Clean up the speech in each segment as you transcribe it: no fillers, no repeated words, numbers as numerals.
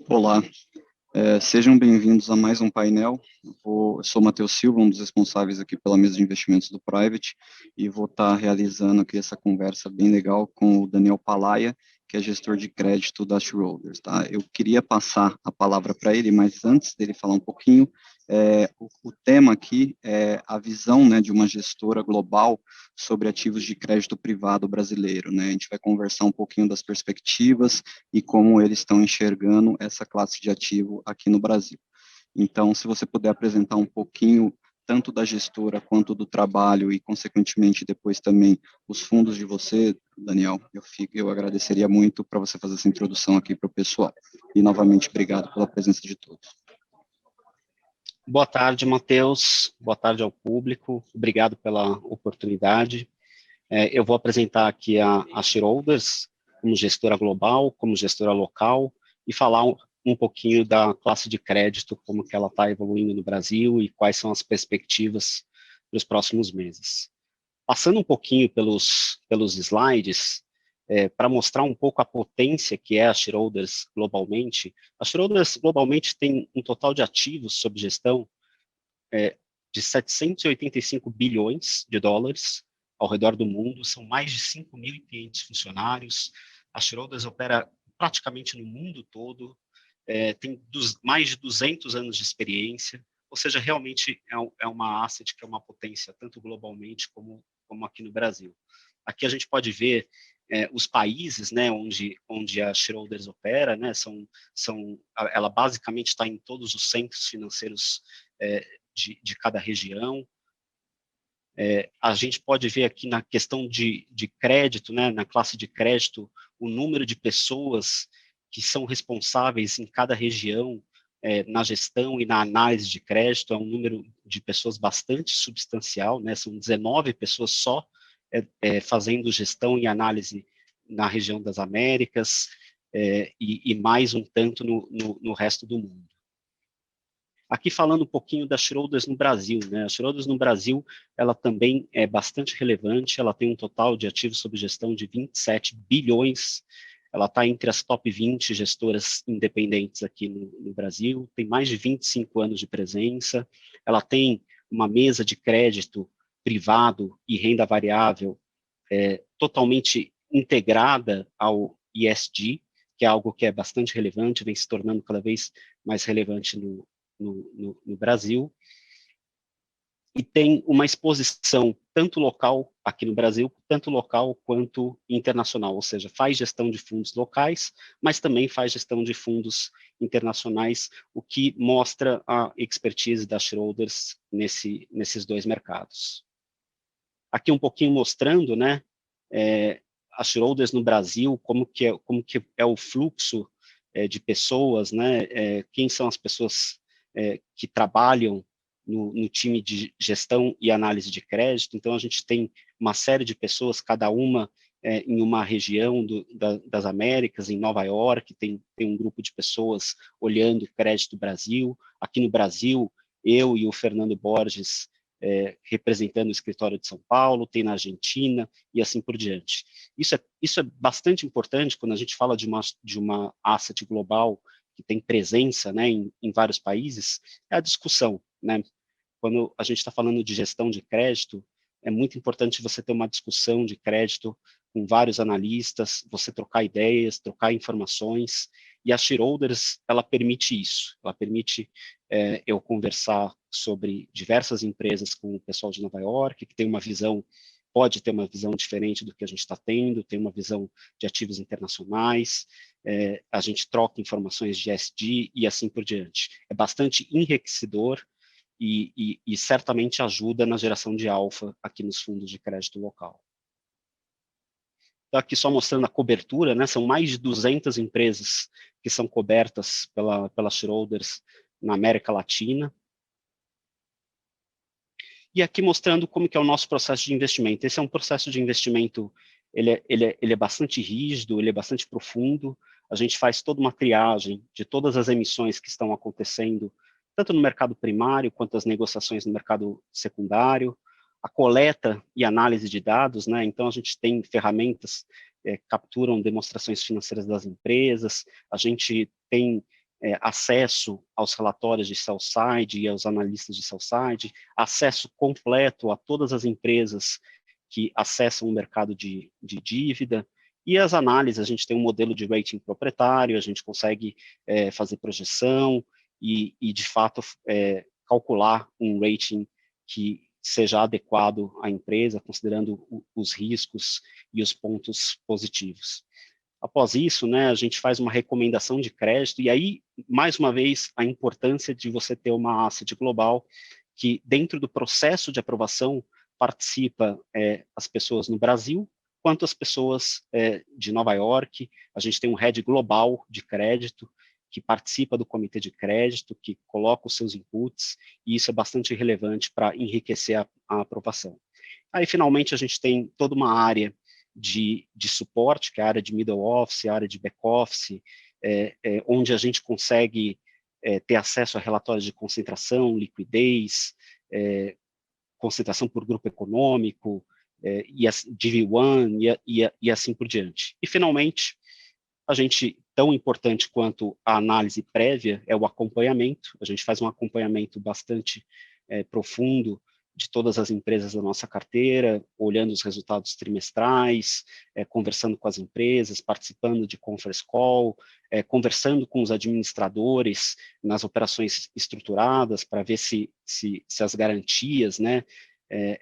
Olá, sejam bem-vindos a mais um painel. Eu sou Matheus Silva, um dos responsáveis aqui pela mesa de investimentos do Private, e vou estar realizando aqui essa conversa bem legal com o Daniel Palaia, que é gestor de crédito da Schroders, tá? Eu queria passar a palavra para ele, mas antes dele falar um pouquinho, o tema aqui é a visão, né, de uma gestora global sobre ativos de crédito privado brasileiro, né? A gente vai conversar um pouquinho das perspectivas e como eles estão enxergando essa classe de ativo aqui no Brasil. Então, se você puder apresentar um pouquinho tanto da gestora quanto do trabalho e, consequentemente, depois também os fundos de você, Daniel, eu agradeceria muito para você fazer essa introdução aqui para o pessoal. E, novamente, obrigado pela presença de todos. Boa tarde, Matheus. Boa tarde ao público. Obrigado pela oportunidade. Eu vou apresentar aqui a Schroders como gestora global, como gestora local, e falar um pouquinho da classe de crédito, como que ela está evoluindo no Brasil e quais são as perspectivas para os próximos meses. Passando um pouquinho pelos slides, para mostrar um pouco a potência que é a Schroders globalmente. A Schroders globalmente tem um total de ativos sob gestão de 785 bilhões de dólares ao redor do mundo, são mais de 5.500 funcionários. A Schroders opera praticamente no mundo todo, tem mais de 200 anos de experiência, ou seja, realmente é uma asset que é uma potência, tanto globalmente como aqui no Brasil. Aqui a gente pode ver os países, né, onde a Schroders opera, né, ela basicamente está em todos os centros financeiros de cada região. A gente pode ver aqui na questão de crédito, né, na classe de crédito, o número de pessoas que são responsáveis em cada região na gestão e na análise de crédito, é um número de pessoas bastante substancial, né, são 19 pessoas só fazendo gestão e análise na região das Américas, e mais um tanto no resto do mundo. Aqui falando um pouquinho da Schroders no Brasil, né? A Schroders no Brasil, ela também é bastante relevante, ela tem um total de ativos sob gestão de 27 bilhões, ela está entre as top 20 gestoras independentes aqui no Brasil, tem mais de 25 anos de presença, ela tem uma mesa de crédito privado e renda variável totalmente integrada ao ESG, que é algo que é bastante relevante, vem se tornando cada vez mais relevante no Brasil, e tem uma exposição tanto local aqui no Brasil, tanto local quanto internacional, ou seja, faz gestão de fundos locais, mas também faz gestão de fundos internacionais, o que mostra a expertise da Schroders nesses dois mercados. Aqui um pouquinho mostrando, né, a Schroders no Brasil, como que é o fluxo de pessoas, né, quem são as pessoas que trabalham no time de gestão e análise de crédito. Então, a gente tem uma série de pessoas, cada uma em uma região das Américas, em Nova York, tem um grupo de pessoas olhando o crédito do Brasil. Aqui no Brasil, eu e o Fernando Borges, representando o escritório de São Paulo, tem na Argentina e assim por diante. Isso é bastante importante quando a gente fala de uma asset global que tem presença, né, em vários países, é a discussão, né? Quando a gente está falando de gestão de crédito, é muito importante você ter uma discussão de crédito com vários analistas, você trocar ideias, trocar informações, e a Schroders, ela permite isso, ela permite eu conversar sobre diversas empresas com o pessoal de Nova York, que tem uma visão, pode ter uma visão diferente do que a gente está tendo, tem uma visão de ativos internacionais, a gente troca informações de ESG e assim por diante. É bastante enriquecedor e certamente ajuda na geração de alfa aqui nos fundos de crédito local. Então, aqui só mostrando a cobertura, né? São mais de 200 empresas que são cobertas pela Schroders na América Latina. E aqui mostrando como que é o nosso processo de investimento. Esse é um processo de investimento, ele é bastante rígido, ele é bastante profundo. A gente faz toda uma triagem de todas as emissões que estão acontecendo, tanto no mercado primário, quanto as negociações no mercado secundário, a coleta e análise de dados, né? Então, a gente tem ferramentas capturam demonstrações financeiras das empresas, a gente tem acesso aos relatórios de sell-side e aos analistas de sell-side, acesso completo a todas as empresas que acessam o mercado de dívida, e as análises, a gente tem um modelo de rating proprietário, a gente consegue fazer projeção e de fato, calcular um rating que seja adequado à empresa, considerando os riscos e os pontos positivos. Após isso, né, a gente faz uma recomendação de crédito, e aí, mais uma vez, a importância de você ter uma asset global, que dentro do processo de aprovação participa as pessoas no Brasil, quanto as pessoas de Nova York. A gente tem um head global de crédito, que participa do comitê de crédito, que coloca os seus inputs, e isso é bastante relevante para enriquecer a aprovação. Aí, finalmente, a gente tem toda uma área de suporte, que é a área de middle office, a área de back office, onde a gente consegue ter acesso a relatórios de concentração, liquidez, concentração por grupo econômico, e DV1, e assim por diante. E, finalmente, a gente, tão importante quanto a análise prévia, é o acompanhamento. A gente faz um acompanhamento bastante profundo de todas as empresas da nossa carteira, olhando os resultados trimestrais, conversando com as empresas, participando de conference call, conversando com os administradores nas operações estruturadas, para ver se as garantias, né,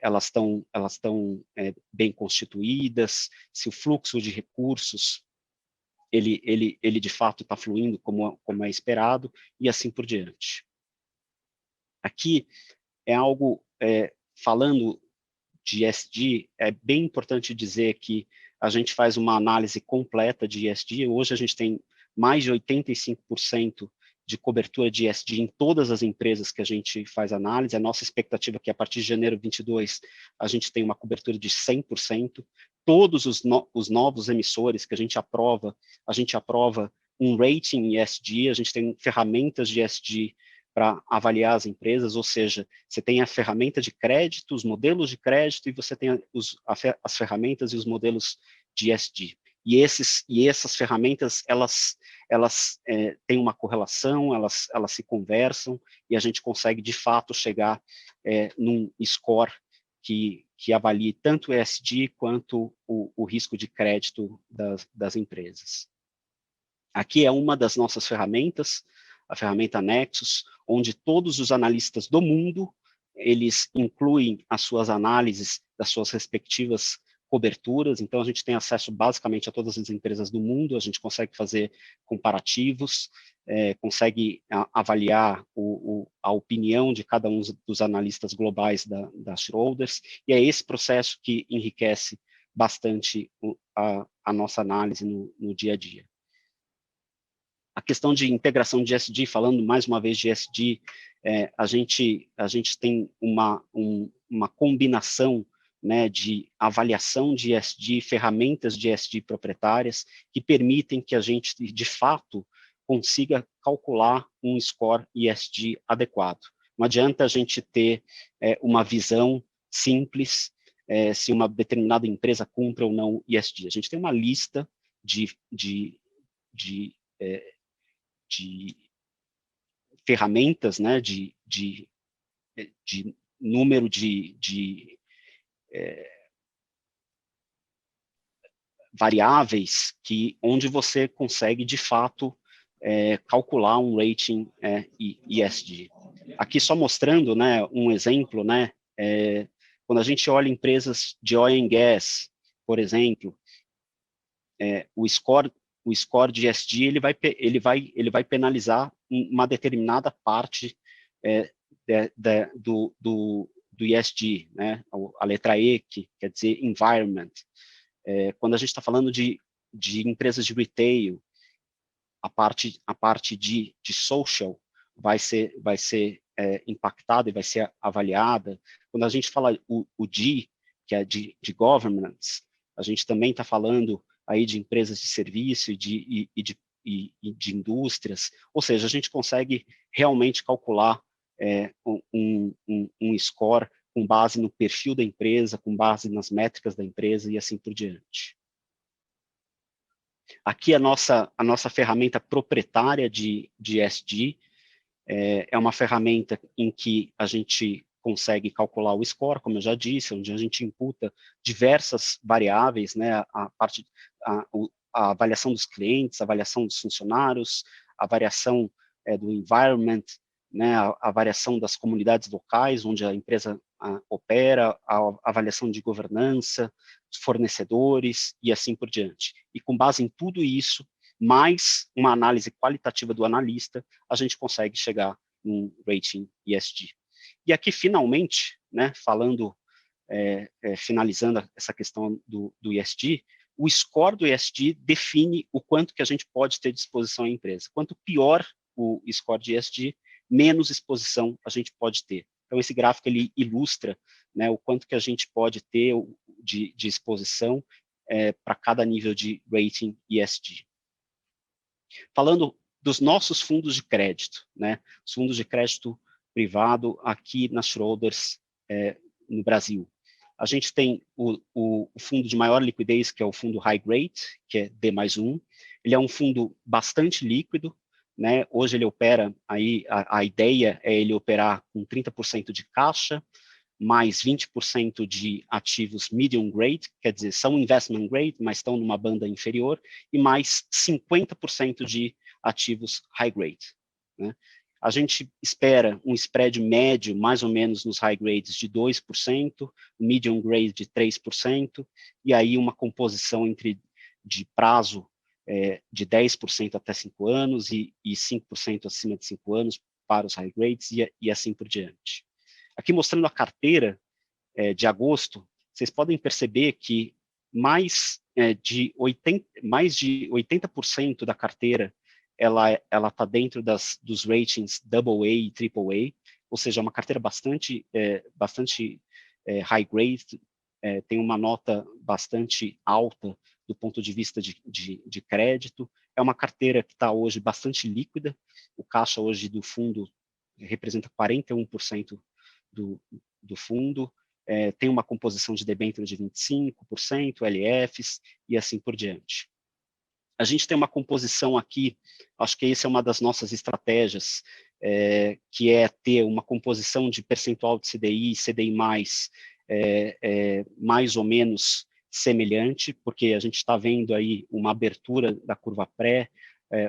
elas estão bem constituídas, se o fluxo de recursos ele de fato está fluindo como é esperado, e assim por diante. Aqui é algo, falando de ESG, é bem importante dizer que a gente faz uma análise completa de ESG. Hoje a gente tem mais de 85% de cobertura de ESG em todas as empresas que a gente faz análise. A nossa expectativa é que a partir de janeiro de 2022 a gente tem uma cobertura de 100%. Todos os novos emissores que a gente aprova um rating ESG, a gente tem ferramentas de ESG para avaliar as empresas, ou seja, você tem a ferramenta de crédito, os modelos de crédito, e você tem as ferramentas e os modelos de ESG. E essas ferramentas, elas têm uma correlação, elas se conversam, e a gente consegue, de fato, chegar num score que avalie tanto o ESG quanto o risco de crédito das empresas. Aqui é uma das nossas ferramentas, a ferramenta Nexus, onde todos os analistas do mundo, eles incluem as suas análises das suas respectivas coberturas. Então, a gente tem acesso basicamente a todas as empresas do mundo, a gente consegue fazer comparativos, consegue avaliar a opinião de cada um dos analistas globais da Schroders, e é esse processo que enriquece bastante a nossa análise no dia a dia. A questão de integração de ESG, falando mais uma vez de ESG, a gente tem uma combinação, né, de avaliação de ESG, ferramentas de ESG proprietárias, que permitem que a gente, de fato, consiga calcular um score ESG adequado. Não adianta a gente ter uma visão simples se uma determinada empresa cumpre ou não ESG. A gente tem uma lista de ferramentas, né, de número de variáveis onde você consegue, de fato, calcular um rating ESG. Aqui só mostrando, né, um exemplo, né, quando a gente olha empresas de oil and gas, por exemplo, o score de ESG ele vai penalizar uma determinada parte do ESG, né? A letra E, que quer dizer environment. Quando a gente está falando de empresas de retail, a parte de social vai ser impactada e vai ser avaliada. Quando a gente fala o G, que é de governance, a gente também está falando aí de empresas de serviço e de indústrias, ou seja, a gente consegue realmente calcular um score com base no perfil da empresa, com base nas métricas da empresa e assim por diante. Aqui a nossa ferramenta proprietária de ESG é uma ferramenta em que a gente consegue calcular o score, como eu já disse, onde a gente imputa diversas variáveis, né, a avaliação dos clientes, a avaliação dos funcionários, a variação do environment, né, a variação das comunidades locais onde a empresa opera, a avaliação de governança, fornecedores e assim por diante. E com base em tudo isso, mais uma análise qualitativa do analista, a gente consegue chegar num rating ESG. E aqui, finalmente, né, finalizando essa questão do ESG, o score do ESG define o quanto que a gente pode ter disposição à empresa. Quanto pior o score de ESG, menos exposição a gente pode ter. Então, esse gráfico ele ilustra, né, o quanto que a gente pode ter de exposição para cada nível de rating ESG. Falando dos nossos fundos de crédito, né, os fundos de crédito privado aqui na Schroders, no Brasil. A gente tem o fundo de maior liquidez, que é o fundo High Grade, que é D+1. Ele é um fundo bastante líquido, né? Hoje ele opera, aí a ideia é ele operar com 30% de caixa, mais 20% de ativos medium grade, quer dizer, são investment grade, mas estão numa banda inferior, e mais 50% de ativos high grade, né? A gente espera um spread médio, mais ou menos nos high grades, de 2%, medium grade de 3%, e aí uma composição de prazo de 10% até 5 anos e 5% acima de 5 anos para os high grades e assim por diante. Aqui mostrando a carteira de agosto, vocês podem perceber que mais de 80% da carteira ela está dentro dos ratings AA e AAA, ou seja, uma carteira bastante high grade, tem uma nota bastante alta do ponto de vista de crédito. É uma carteira que está hoje bastante líquida, o caixa hoje do fundo representa 41% do fundo, tem uma composição de debênture de 25%, LFs e assim por diante. A gente tem uma composição aqui, acho que essa é uma das nossas estratégias, que é ter uma composição de percentual de CDI e CDI+, mais ou menos semelhante, porque a gente está vendo aí uma abertura da curva pré,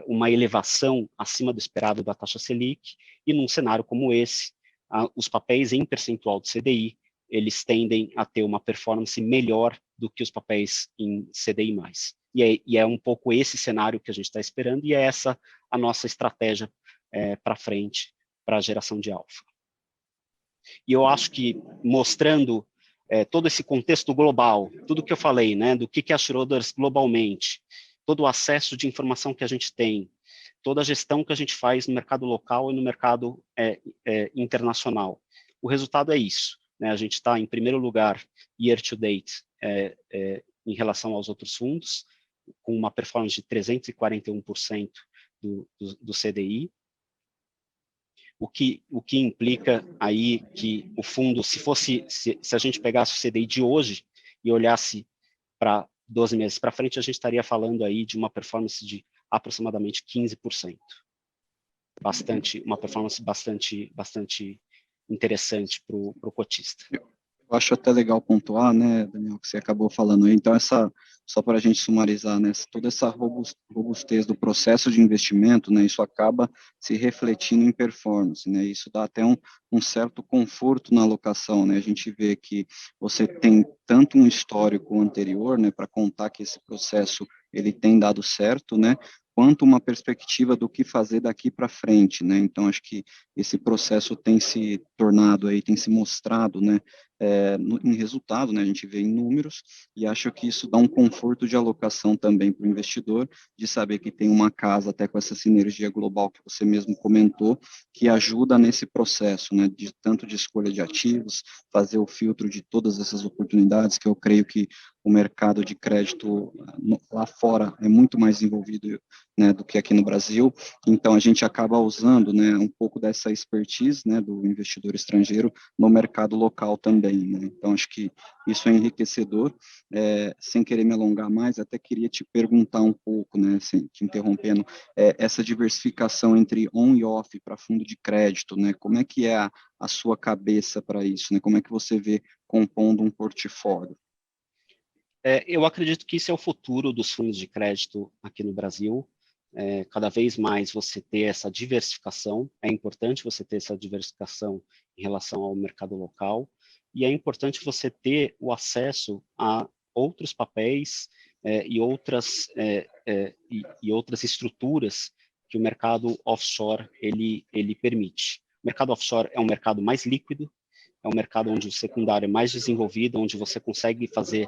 uma elevação acima do esperado da taxa Selic, e num cenário como esse, os papéis em percentual de CDI, eles tendem a ter uma performance melhor do que os papéis em CDI+. E é um pouco esse cenário que a gente está esperando, e é essa a nossa estratégia para frente, para a geração de alfa. E eu acho que, mostrando todo esse contexto global, tudo que eu falei, né, do que é a Schroders globalmente, todo o acesso de informação que a gente tem, toda a gestão que a gente faz no mercado local e no mercado internacional. O resultado é isso, né? A gente está em primeiro lugar, year to date, em relação aos outros fundos, com uma performance de 341% do CDI, o que implica aí que o fundo, se a gente pegasse o CDI de hoje e olhasse para 12 meses para frente, a gente estaria falando aí de uma performance de aproximadamente 15%. Uma performance bastante interessante para o cotista. Eu acho até legal pontuar, né, Daniel, que você acabou falando aí. Então, só para a gente sumarizar, né, toda essa robustez do processo de investimento, né, isso acaba se refletindo em performance, né, isso dá até um certo conforto na alocação, né, a gente vê que você tem tanto um histórico anterior, né, para contar que esse processo, ele tem dado certo, né, quanto uma perspectiva do que fazer daqui para frente, né, então acho que esse processo tem se tornado aí, tem se mostrado, né, em resultado, né, a gente vê em números, e acho que isso dá um conforto de alocação também para o investidor, de saber que tem uma casa, até com essa sinergia global que você mesmo comentou, que ajuda nesse processo, né, tanto de escolha de ativos, fazer o filtro de todas essas oportunidades, que eu creio que o mercado de crédito lá fora é muito mais desenvolvido, né, do que aqui no Brasil, então a gente acaba usando, né, um pouco dessa expertise, né, do investidor estrangeiro no mercado local também, né, então acho que isso é enriquecedor. Sem querer me alongar mais, até queria te perguntar um pouco, né, assim, te interrompendo, essa diversificação entre on e off para fundo de crédito, né, como é que é a sua cabeça para isso, né, como é que você vê compondo um portfólio? Eu acredito que isso é o futuro dos fundos de crédito aqui no Brasil. Cada vez mais você ter essa diversificação, é importante você ter essa diversificação em relação ao mercado local, e é importante você ter o acesso a outros papéis e outras estruturas que o mercado offshore ele permite. O mercado offshore é um mercado mais líquido, é um mercado onde o secundário é mais desenvolvido, onde você consegue fazer,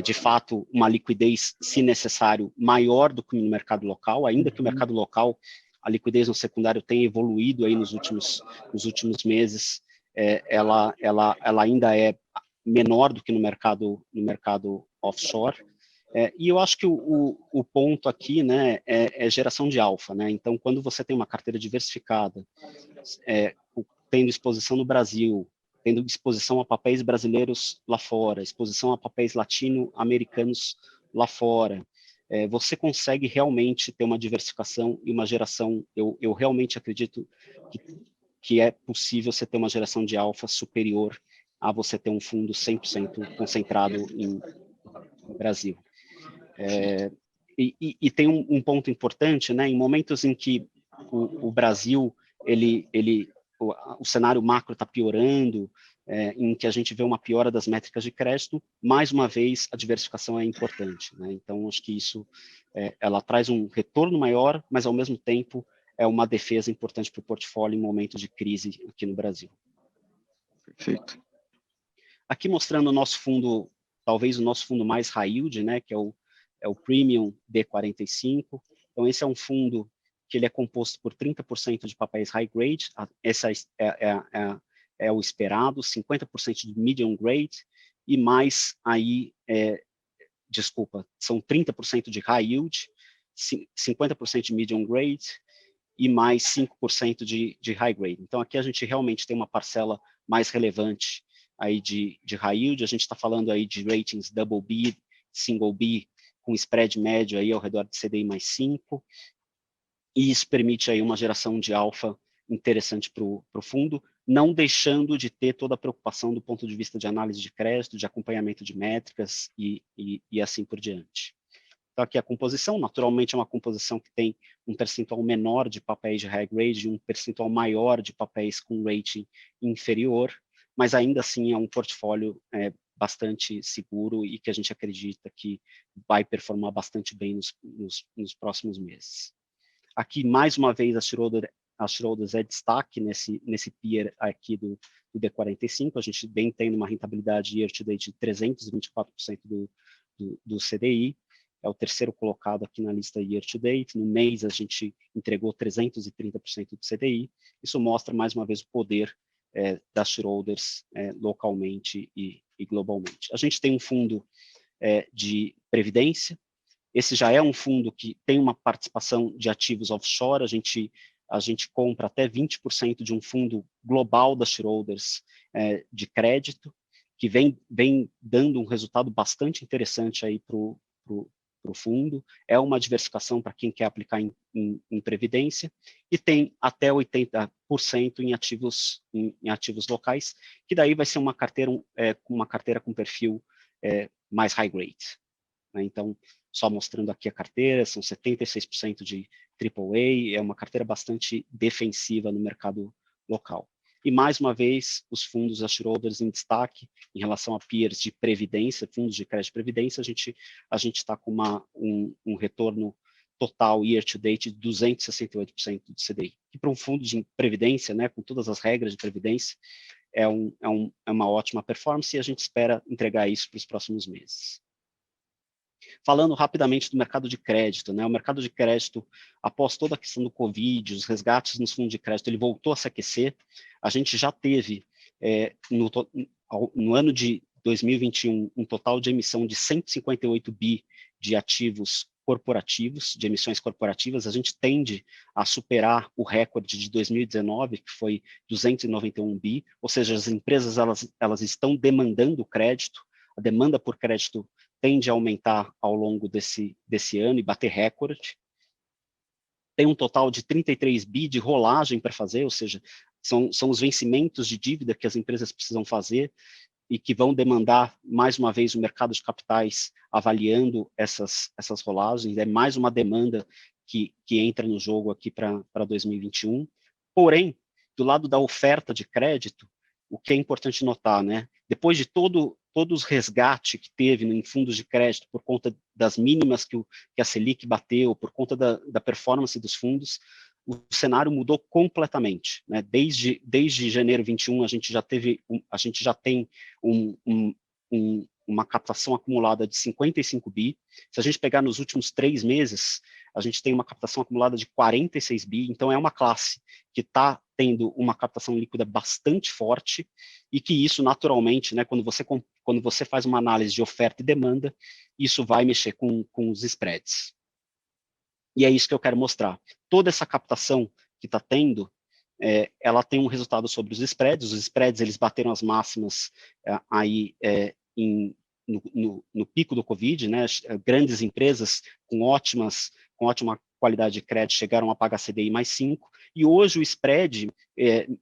de fato, uma liquidez, se necessário, maior do que no mercado local, ainda que o mercado local, a liquidez no secundário tenha evoluído aí nos últimos meses, ela ainda é menor do que no mercado offshore. E eu acho que o ponto aqui, né, é geração de alfa, né? Então, quando você tem uma carteira diversificada, tendo exposição no Brasil, tendo exposição a papéis brasileiros lá fora, exposição a papéis latino-americanos lá fora, você consegue realmente ter uma diversificação e uma geração, eu realmente acredito que é possível você ter uma geração de alfa superior a você ter um fundo 100% concentrado no Brasil. E tem um ponto importante, né? Em momentos em que o Brasil o cenário macro está piorando, em que a gente vê uma piora das métricas de crédito, mais uma vez a diversificação é importante, né? Então acho que isso ela traz um retorno maior, mas ao mesmo tempo é uma defesa importante para o portfólio em momentos de crise aqui no Brasil. Perfeito. Aqui mostrando o nosso fundo, talvez o nosso fundo mais high yield, né, que é o Premium D45. Então, esse é um fundo que ele é composto por 30% de papéis high grade, essa é o esperado, 50% de medium grade, e mais aí, são 30% de high yield, 50% de medium grade, e mais 5% de high grade. Então, aqui a gente realmente tem uma parcela mais relevante aí de high yield, a gente está falando aí de ratings double B, single B, com spread médio aí ao redor de CDI mais 5, e isso permite aí uma geração de alfa interessante para o fundo, não deixando de ter toda a preocupação do ponto de vista de análise de crédito, de acompanhamento de métricas e assim por diante. Então, aqui a composição, naturalmente, é uma composição que tem um percentual menor de papéis de high grade e um percentual maior de papéis com rating inferior, mas ainda assim é um portfólio bastante seguro e que a gente acredita que vai performar bastante bem nos próximos meses. Aqui, mais uma vez, a shareholders é destaque nesse peer aqui do D45, a gente vem tendo uma rentabilidade year-to-date de 324% do CDI, é o terceiro colocado aqui na lista year-to-date. No mês, a gente entregou 330% do CDI. Isso mostra, mais uma vez, o poder das shareholders localmente e globalmente. A gente tem um fundo de previdência. Esse já é um fundo que tem uma participação de ativos offshore. A gente compra até 20% de um fundo global das shareholders de crédito, que vem dando um resultado bastante interessante aí para o fundo, é uma diversificação para quem quer aplicar em previdência, e tem até 80% em ativos locais, que daí vai ser uma carteira com perfil mais high grade. Né? Então, só mostrando aqui a carteira, são 76% de AAA, é uma carteira bastante defensiva no mercado local. E, mais uma vez, os fundos da shareholders em destaque em relação a peers de previdência, fundos de crédito de previdência, a gente está com um retorno total year-to-date de 268% do CDI. E para um fundo de previdência, né, com todas as regras de previdência, é uma ótima performance e a gente espera entregar isso para os próximos meses. Falando rapidamente do mercado de crédito, né? O mercado de crédito, após toda a questão do Covid, os resgates nos fundos de crédito, ele voltou a se aquecer. A gente já teve, no ano de 2021 um total de emissão de 158 bi de ativos corporativos, de emissões corporativas. A gente tende a superar o recorde de 2019, que foi 291 bi, ou seja, as empresas elas estão demandando crédito, a demanda por crédito tende a aumentar ao longo desse ano e bater recorde. Tem um total de 33 bi de rolagem para fazer, ou seja, são os vencimentos de dívida que as empresas precisam fazer e que vão demandar, mais uma vez, o mercado de capitais avaliando essas rolagens. É mais uma demanda que entra no jogo aqui para 2021. Porém, do lado da oferta de crédito, o que é importante notar, né? Depois de todos os resgates que teve em fundos de crédito por conta das mínimas que a Selic bateu, por conta da performance dos fundos, o cenário mudou completamente, né? Desde janeiro 21 a gente já tem uma captação acumulada de 55 bi. Se a gente pegar nos últimos 3 meses, a gente tem uma captação acumulada de 46 bi. Então é uma classe que está tendo uma captação líquida bastante forte e que isso naturalmente, né, quando você faz uma análise de oferta e demanda, isso vai mexer com os spreads. E é isso que eu quero mostrar. Toda essa captação que está tendo, ela tem um resultado sobre os spreads. Os spreads eles bateram as máximas aí no pico do Covid, né? Grandes empresas com ótima qualidade de crédito chegaram a pagar CDI mais 5, e hoje o spread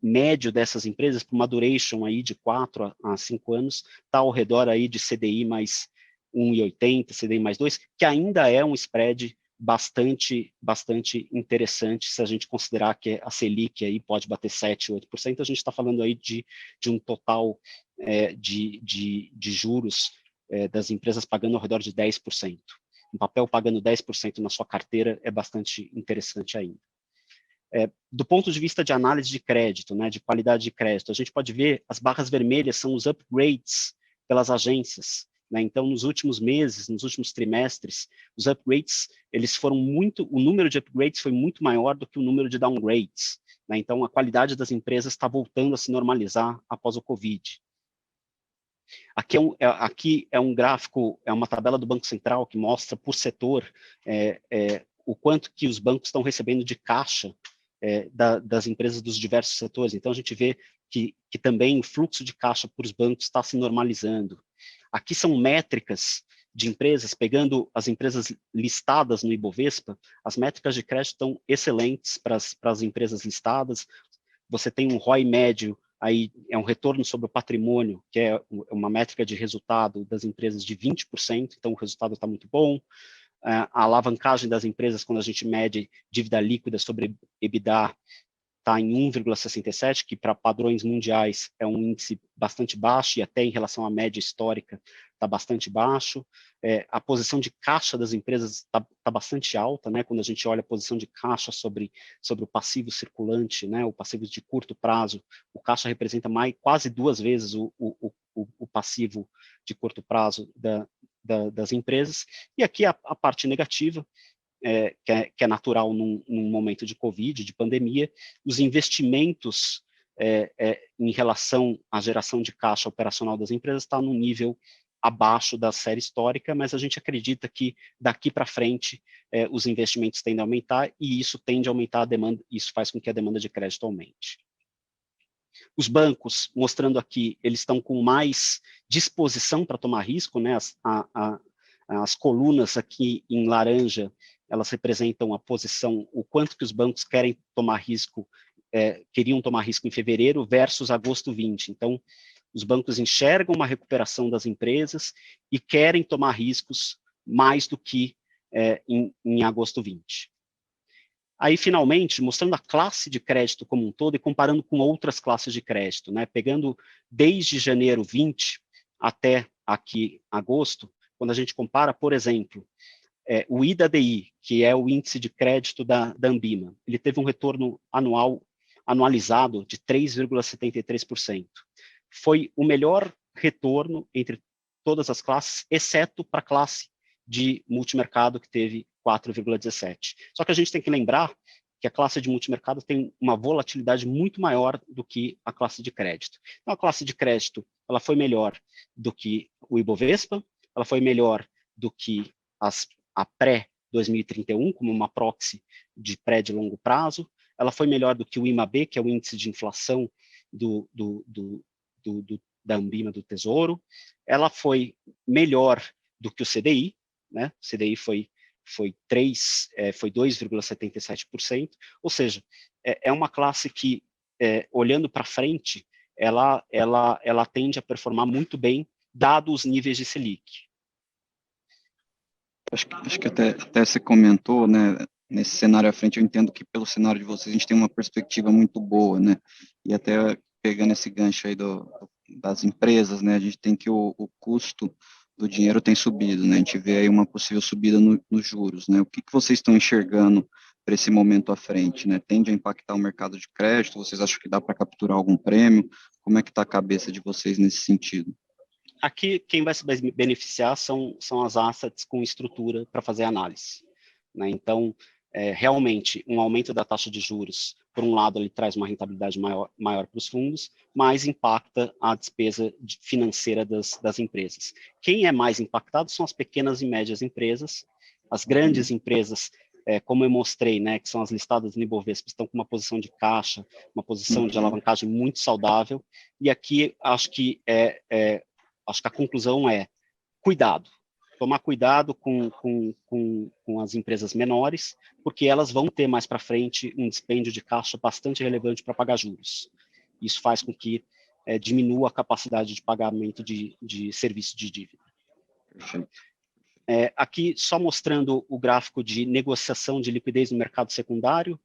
médio dessas empresas, por uma duration aí de 4 a 5 anos, está ao redor aí de CDI mais 1,80, CDI mais 2, que ainda é um spread bastante interessante. Se a gente considerar que a Selic aí pode bater 7, 8%, a gente está falando aí de um total de juros das empresas pagando ao redor de 10%. Um papel pagando 10% na sua carteira é bastante interessante ainda. Do ponto de vista de análise de crédito, né, de qualidade de crédito, a gente pode ver as barras vermelhas são os upgrades pelas agências. Né? Então, nos últimos meses, nos últimos trimestres, os upgrades, o número de upgrades foi muito maior do que o número de downgrades. Né? Então, a qualidade das empresas está voltando a se normalizar após o Covid. Aqui é um gráfico, é uma tabela do Banco Central que mostra por setor o quanto que os bancos estão recebendo de caixa das empresas dos diversos setores. Então, a gente vê que também o fluxo de caixa para os bancos está se normalizando. Aqui são métricas de empresas, pegando as empresas listadas no Ibovespa, as métricas de crédito estão excelentes para as empresas listadas. Você tem um ROI médio, aí é um retorno sobre o patrimônio, que é uma métrica de resultado das empresas de 20%, então o resultado está muito bom. A alavancagem das empresas, quando a gente mede dívida líquida sobre EBITDA, está em 1,67, que para padrões mundiais é um índice bastante baixo, e até em relação à média histórica está bastante baixo. A posição de caixa das empresas está bastante alta, né? Quando a gente olha a posição de caixa sobre o passivo circulante, né? O passivo de curto prazo, o caixa representa quase 2 vezes o passivo de curto prazo das empresas. E aqui a parte negativa, que é natural num momento de Covid, de pandemia, os investimentos em relação à geração de caixa operacional das empresas está num nível abaixo da série histórica, mas a gente acredita que daqui para frente os investimentos tendem a aumentar e isso tende a aumentar a demanda, isso faz com que a demanda de crédito aumente. Os bancos, mostrando aqui, eles estão com mais disposição para tomar risco, né? As colunas aqui em laranja, elas representam a posição, o quanto que os bancos querem tomar risco, queriam tomar risco em fevereiro versus agosto 20. Então, os bancos enxergam uma recuperação das empresas e querem tomar riscos mais do que em agosto 20. Aí, finalmente, mostrando a classe de crédito como um todo e comparando com outras classes de crédito, né? Pegando desde janeiro 20 até aqui agosto, quando a gente compara, por exemplo, o IDADI, que é o índice de crédito da Ambima, ele teve um retorno anualizado de 3,73%. Foi o melhor retorno entre todas as classes, exceto para a classe de multimercado, que teve 4,17%. Só que a gente tem que lembrar que a classe de multimercado tem uma volatilidade muito maior do que a classe de crédito. Então, a classe de crédito ela foi melhor do que o Ibovespa, ela foi melhor do que a pré-2031, como uma proxy de pré de longo prazo, ela foi melhor do que o IMAB, que é o índice de inflação da Ambima do Tesouro, ela foi melhor do que o CDI, né? O CDI foi 2,77%, ou seja, é uma classe que, olhando para frente, ela tende a performar muito bem, dado os níveis de Selic. Acho que até você comentou, né, nesse cenário à frente, eu entendo que pelo cenário de vocês, a gente tem uma perspectiva muito boa, né, e até pegando esse gancho aí das empresas, né, a gente tem que o custo do dinheiro tem subido, né, a gente vê aí uma possível subida nos juros, né, o que vocês estão enxergando para esse momento à frente, né, tende a impactar o mercado de crédito, vocês acham que dá para capturar algum prêmio, como é que está a cabeça de vocês nesse sentido? Aqui, quem vai se beneficiar são as assets com estrutura para fazer análise, né? Então, realmente, um aumento da taxa de juros, por um lado, ele traz uma rentabilidade maior para os fundos, mas impacta a despesa financeira das empresas. Quem é mais impactado são as pequenas e médias empresas. As grandes empresas, como eu mostrei, né, que são as listadas no Ibovespa, estão com uma posição de caixa, uma posição de alavancagem muito saudável, e aqui acho que a conclusão é cuidado, tomar cuidado com as empresas menores, porque elas vão ter mais para frente um dispêndio de caixa bastante relevante para pagar juros. Isso faz com que diminua a capacidade de pagamento de serviço de dívida. Aqui, só mostrando o gráfico de negociação de liquidez no mercado secundário,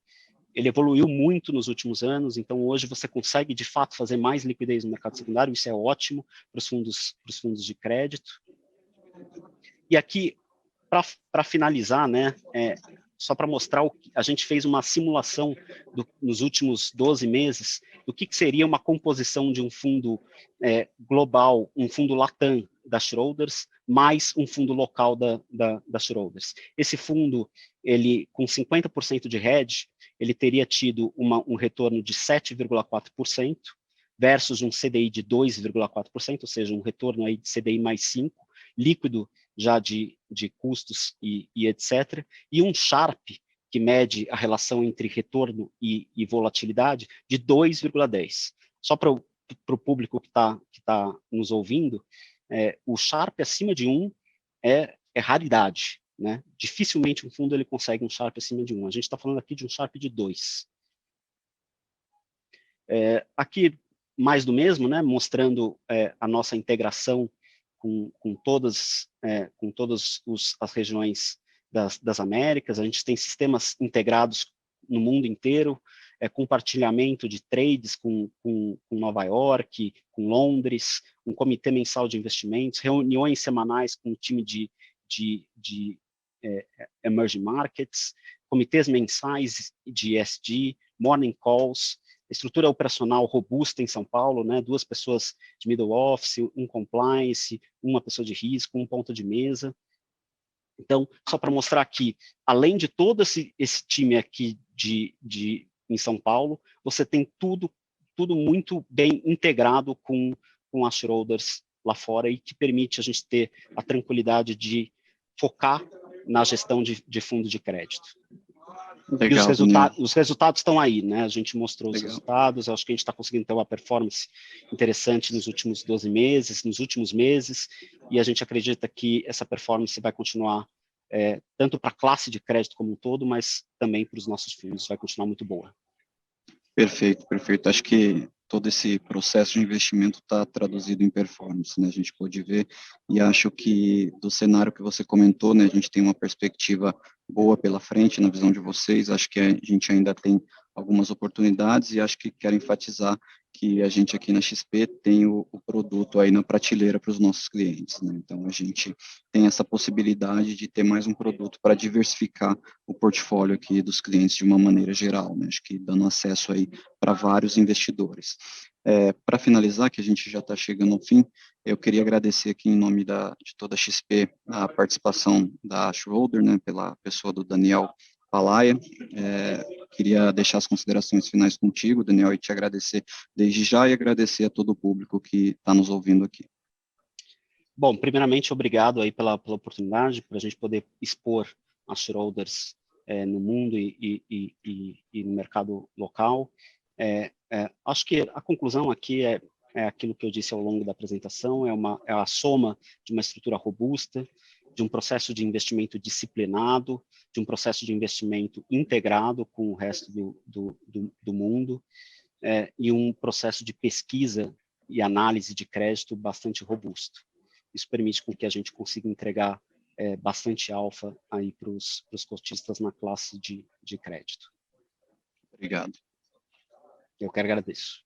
ele evoluiu muito nos últimos anos, então hoje você consegue, de fato, fazer mais liquidez no mercado secundário, isso é ótimo para os fundos de crédito. E aqui, para finalizar, né, só para mostrar, a gente fez uma simulação nos últimos 12 meses do que seria uma composição de um fundo global, um fundo Latam da Schroders, mais um fundo local da Schroders. Esse fundo, ele com 50% de hedge, ele teria tido um retorno de 7,4%, versus um CDI de 2,4%, ou seja, um retorno aí de CDI mais 5%, líquido já de custos e etc., e um Sharpe, que mede a relação entre retorno e volatilidade, de 2,10. Só para o público que tá nos ouvindo, o Sharpe acima de 1 é raridade, né? Dificilmente um fundo ele consegue um Sharpe acima de 1. A gente está falando aqui de um Sharpe de 2. Aqui, mais do mesmo, né? Mostrando a nossa integração com todas as regiões das Américas. A gente tem sistemas integrados no mundo inteiro, compartilhamento de trades com Nova York, com Londres, um comitê mensal de investimentos, reuniões semanais com o time de emerging markets, comitês mensais de ESG, morning calls, estrutura operacional robusta em São Paulo, né? 2 pessoas de middle office, um compliance, uma pessoa de risco, um ponto de mesa. Então, só para mostrar aqui, além de todo esse time aqui em São Paulo, você tem tudo muito bem integrado com as Schroders lá fora e que permite a gente ter a tranquilidade de focar na gestão de fundo de crédito. Legal, e os resultados estão aí, né? A gente mostrou os resultados, eu acho que a gente está conseguindo ter uma performance interessante nos últimos 12 meses, nos últimos meses, e a gente acredita que essa performance vai continuar tanto para a classe de crédito como um todo, mas também para os nossos fundos, vai continuar muito boa. Perfeito, perfeito. Acho que todo esse processo de investimento está traduzido em performance, né? A gente pode ver, e acho que do cenário que você comentou, né, a gente tem uma perspectiva boa pela frente na visão de vocês, acho que a gente ainda tem algumas oportunidades e acho que quero enfatizar que a gente aqui na XP tem o produto aí na prateleira para os nossos clientes, né? Então a gente tem essa possibilidade de ter mais um produto para diversificar o portfólio aqui dos clientes de uma maneira geral, né? Acho que dando acesso aí para vários investidores. Para finalizar, que a gente já está chegando ao fim, eu queria agradecer aqui em nome de toda a XP a participação da Schroder, né, pela pessoa do Daniel Palaia, queria deixar as considerações finais contigo, Daniel, e te agradecer desde já e agradecer a todo o público que está nos ouvindo aqui. Bom, primeiramente, obrigado aí pela oportunidade, para a gente poder expor as shareholders no mundo e no mercado local. Acho que a conclusão aqui é aquilo que eu disse ao longo da apresentação, é a soma de uma estrutura robusta, de um processo de investimento disciplinado, de um processo de investimento integrado com o resto do mundo, e um processo de pesquisa e análise de crédito bastante robusto. Isso permite com que a gente consiga entregar bastante alfa aí para os cotistas na classe de crédito. Obrigado. Eu que agradeço.